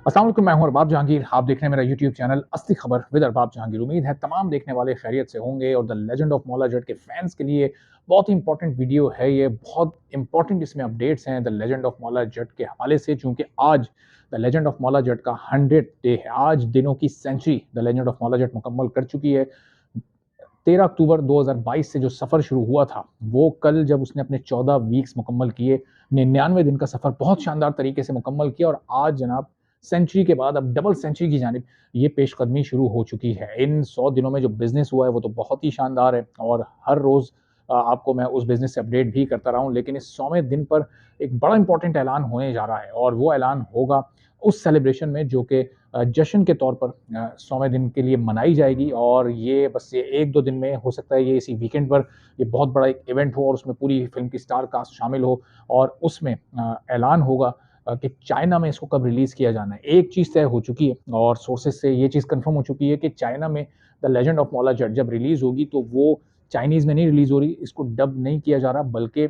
अस्सलाम वालेकुम, मैं हूं अरबाब जहांगीर। आप देख रहे हैं मेरा यूट्यूब चैनल असली खबर विद अरबाब जहांगीर। उम्मीद है तमाम देखने वाले खैरियत से होंगे और the legend of Maula Jatt के फैंस के लिए बहुत ही इंपॉर्टेंट वीडियो है ये। बहुत इंपॉर्टेंट इसमें अपडेट्स हैं the legend of Maula Jatt के हवाले से, चूंकि आज the legend of Maula Jatt का 100th डे है। आज दिनों की century the legend of Maula Jatt मुकम्मल कर चुकी है। 13 अक्टूबर 2022 से जो सफ़र शुरू हुआ था, वो कल जब उसने अपने 14 वीक्स मुकम्मल किए, 99 दिन का सफ़र बहुत शानदार तरीके से मुकम्मल किया और आज जनाब सेंचुरी के बाद अब डबल सेंचुरी की जानिब ये पेशकदमी शुरू हो चुकी है। इन 100 दिनों में जो बिज़नेस हुआ है वो तो बहुत ही शानदार है और हर रोज़ आपको मैं उस बिज़नेस से अपडेट भी करता रहा हूँ। लेकिन इस 100वें दिन पर एक बड़ा इंपॉर्टेंट ऐलान होने जा रहा है और वो ऐलान होगा उस सेलिब्रेशन में जो कि जश्न के तौर पर 100वें दिन के लिए मनाई जाएगी। और ये बस ये 1-2 दिन में हो सकता है, ये इसी वीकेंड पर ये बहुत बड़ा एक इवेंट हो और उसमें पूरी फ़िल्म की स्टार कास्ट शामिल हो और उसमें ऐलान होगा कि चाइना में इसको कब रिलीज़ किया जाना है। एक चीज़ तय हो चुकी है और सोर्सेज़ से ये चीज़ कन्फर्म हो चुकी है कि चाइना में the legend of Maula Jatt जब रिलीज़ होगी तो वो चाइनीज़ में नहीं रिलीज़ हो रही, इसको डब नहीं किया जा रहा, बल्कि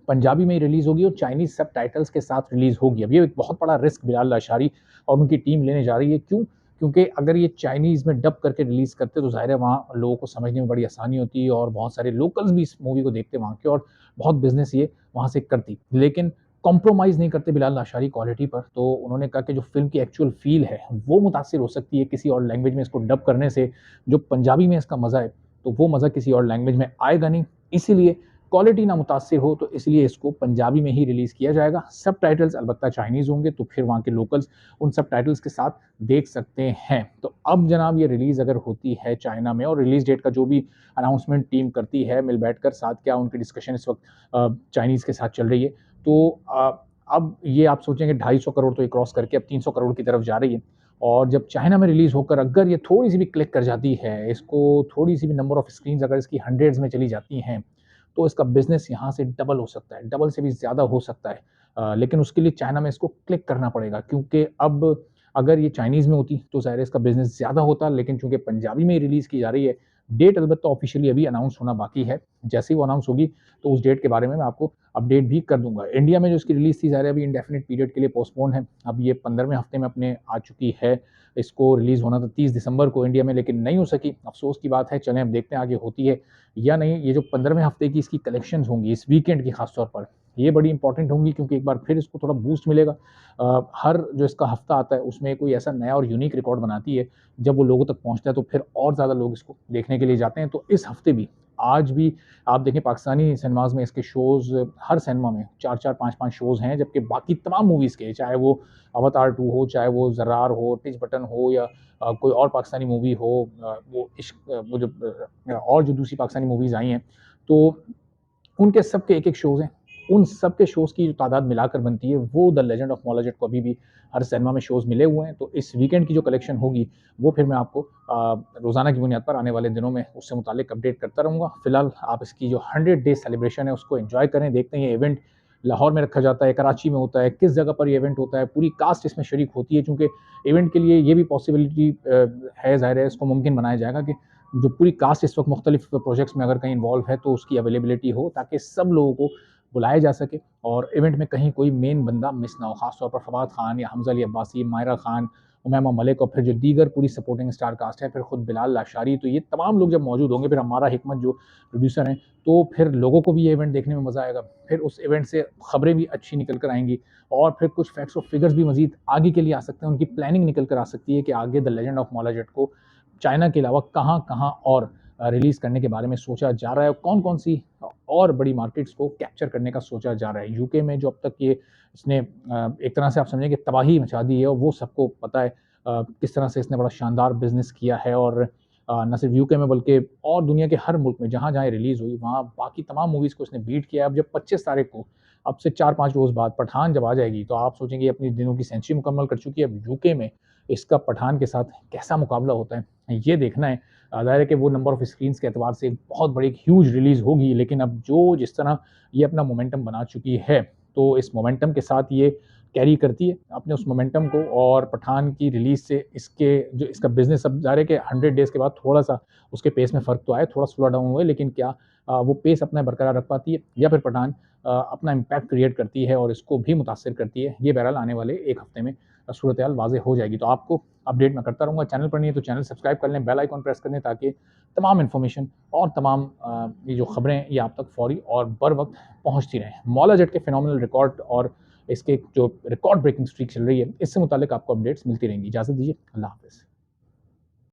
पंजाबी में ही रिलीज़ होगी और चाइनीज़ सबटाइटल्स के साथ रिलीज़ होगी। अब ये एक बहुत बड़ा रिस्क बिलाल लाशारी और उनकी टीम लेने जा रही है। क्यों? क्योंकि अगर ये चाइनीज़ में डब करके रिलीज़ करते तो ज़ाहिर है वहाँ लोगों को समझने में बड़ी आसानी होती और बहुत सारे लोकल्स भी इस मूवी को देखते वहाँ के और बहुत बिज़नेस ये वहाँ से करती। लेकिन कॉम्प्रोमाइज़ नहीं करते बिलाल लाशारी क्वालिटी पर, तो उन्होंने कहा कि जो फ़िल्म की एक्चुअल फ़ील है, वो मुतासिर हो सकती है किसी और लैंग्वेज में इसको डब करने से। जो पंजाबी में इसका मज़ा है, तो वो मज़ा किसी और लैंग्वेज में आएगा नहीं। इसीलिए क्वालिटी ना मुतासिर हो, तो इसलिए इसको पंजाबी में ही रिलीज़ किया जाएगा। सबटाइटल्स अलबत्ता चाइनीज़ होंगे, तो फिर वहाँ के लोकल्स उन सबटाइटल्स के साथ देख सकते हैं। तो अब जनाब ये रिलीज़ अगर होती है चाइना में और रिलीज़ डेट का जो भी अनाउंसमेंट टीम करती है मिल बैठकर, साथ क्या उनकी डिस्कशन इस वक़्त चाइनीज़ के साथ चल रही है। तो अब ये आप सोचेंगे 250 करोड़ तो ये क्रॉस करके अब 300 करोड़ की तरफ जा रही है। और जब चाइना में रिलीज़ होकर अगर ये थोड़ी-सी भी क्लिक कर जाती है, इसको थोड़ी-सी भी नंबर ऑफ स्क्रीन्स अगर इसकी हंड्रेड्स में चली जाती हैं, तो इसका बिज़नेस यहाँ से डबल हो सकता है, डबल से भी ज़्यादा हो सकता है। लेकिन उसके लिए चाइना में इसको क्लिक करना पड़ेगा, क्योंकि अब अगर ये चाइनीज़ में होती तो ज़ाहिर है इसका बिज़नेस ज़्यादा होता, लेकिन चूँकि पंजाबी में ही रिलीज़ की जा रही है, डेट अलबत्ता ऑफ़िशियली अभी अनाउंस होना बाकी है। जैसे ही वो अनाउंस होगी तो उस डेट के बारे में मैं आपको अपडेट भी कर दूँगा। इंडिया में जो इसकी रिलीज़ थी ज़ाहिर है अभी इंडेफ़िनिट पीरियड के लिए पोस्टपोन है। अब ये 15वें हफ़्ते में अपने आ चुकी है। इसको रिलीज़ होना था 30 दिसंबर को इंडिया में, लेकिन नहीं हो सकी। अफ़सोस की बात है, चलें अब देखते हैं आगे होती है या नहीं। ये जो 15वें हफ्ते की इसकी कलेक्शंस होंगी इस वीकेंड की खास तौर पर, ये बड़ी इंपॉर्टेंट होंगी क्योंकि एक बार फिर इसको थोड़ा बूस्ट मिलेगा। हर जो इसका हफ्ता आता है उसमें कोई ऐसा नया और यूनिक रिकॉर्ड बनाती है, जब वो लोगों तक पहुँचता है तो फिर और ज़्यादा लोग इसको देखने के लिए जाते हैं। तो इस हफ्ते भी, आज भी आप देखें पाकिस्तानी सिनेमाज़ में इसके शोज़ हर सिनेमा में 4-4 5-5 शोज़ हैं, जबकि बाकी तमाम मूवीज़ के, चाहे वो अवतार 2 हो, चाहे वो ज़र्रार हो, टिच बटन हो या कोई और पाकिस्तानी मूवी हो, वो इश्क वो जो और जो दूसरी पाकिस्तानी मूवीज़ आई हैं, तो उनके सबके एक-एक शोज़ हैं। उन सब के शोज़ की जो तादाद मिलाकर बनती है, वो the legend of Maula Jatt को अभी भी हर सिनेमा में शोज़ मिले हुए हैं। तो इस वीकेंड की जो कलेक्शन होगी, वो फिर मैं आपको रोज़ाना की बुनियाद पर आने वाले दिनों में उससे मुताल्लिक अपडेट करता रहूँगा। फिलहाल आप इसकी जो 100 डे सेलिब्रेशन है, उसको एन्जॉय करें। देखते हैं ये इवेंट लाहौर में रखा जाता है, कराची में होता है, किस जगह पर ये इवेंट होता है, पूरी कास्ट इसमें शरीक होती है। चूँकि इवेंट के लिए ये भी पॉसिबिलिटी है, ज़ाहिर है इसको मुमकिन बनाया जाएगा कि जो पूरी कास्ट इस वक्त मुख्तलिफ प्रोजेक्ट्स में अगर कहीं इन्वॉल्व है तो उसकी अवेलेबिलिटी हो, ताकि सब लोगों को बुलाया जा सके और इवेंट में कहीं कोई मेन बंदा मिस ना हो। खासतौर पर फवाद खान या हमजा अली अब्बासी, मायरा खान, उमैमा मलिक और फिर जो दीगर पूरी सपोर्टिंग स्टार कास्ट है, फिर खुद बिलाल लाशारी, तो ये तमाम लोग जब मौजूद होंगे, फिर हमारा हिकमत जो प्रोड्यूसर हैं, तो फिर लोगों को भी ये इवेंट देखने में मज़ा आएगा। फिर उस इवेंट से खबरें भी अच्छी निकल कर आएंगी और फिर कुछ फैक्ट्स और फिगर्स भी मजीद आगे के लिए आ सकते हैं। उनकी प्लानिंग निकल कर आ सकती है कि आगे the legend of Maula Jatt को चाइना के अलावा कहाँ-कहाँ और रिलीज़ करने के बारे में सोचा जा रहा है और कौन-कौन सी और बड़ी मार्केट्स को कैप्चर करने का सोचा जा रहा है। यूके में जो अब तक ये इसने एक तरह से आप समझें कि तबाही मचा दी है और वो सबको पता है किस तरह से इसने बड़ा शानदार बिज़नेस किया है और ना सिर्फ यूके में बल्कि और दुनिया के हर मुल्क में जहाँ-जहाँ ये रिलीज़ हुई, वहाँ बाकी तमाम मूवीज़ को इसने बीट किया है। अब जब 25 तारीख को, अब से 4-5 रोज़ बाद पठान जब आ जाएगी, तो आप सोचेंगे अपनी दिनों की सेंचुरी मुकम्मल कर चुकी है। अब यूके में इसका पठान के साथ कैसा मुकाबला होता है, ये देखना है। ज़ाहिर है कि वो नंबर ऑफ स्क्रीन्स के एतबार से एक बहुत बड़ी एक ह्यूज रिलीज़ होगी, लेकिन अब जो जिस तरह ये अपना मोमेंटम बना चुकी है, तो इस मोमेंटम के साथ ये कैरी करती है अपने उस मोमेंटम को और पठान की रिलीज़ से इसके जो इसका बिज़नेस, अब ज़ाहिर है कि 100 डेज़ के बाद थोड़ा-सा उसके पेस में फ़र्क तो आया, थोड़ा स्लो डाउन हुआ है, लेकिन क्या वो पेस अपना बरकरार रख पाती है या फिर पठान अपना इम्पैक्ट क्रिएट करती है और इसको भी मुतासिर करती है, ये बहरहाल आने वाले 1 हफ़्ते में सूरत हाल वाज़ेह हो जाएगी। तो आपको अपडेट मैं करता रहूँगा। चैनल पर नहीं है तो चैनल सब्सक्राइब कर लें, बेल आइकन प्रेस कर लें ताकि तमाम इन्फॉर्मेशन और तमाम ये जो खबरें हैं ये आप तक फ़ौरी और बर वक़्त पहुँचती रहें। मौला जेट के फिनोमिनल रिकॉर्ड और इसके जो रिकॉर्ड ब्रेकिंग स्ट्रीक चल रही है, इससे मुताल्लिक आपको अपडेट्स मिलती रहेंगी। इजाज़त दीजिए, अल्लाह हाफ़िज़।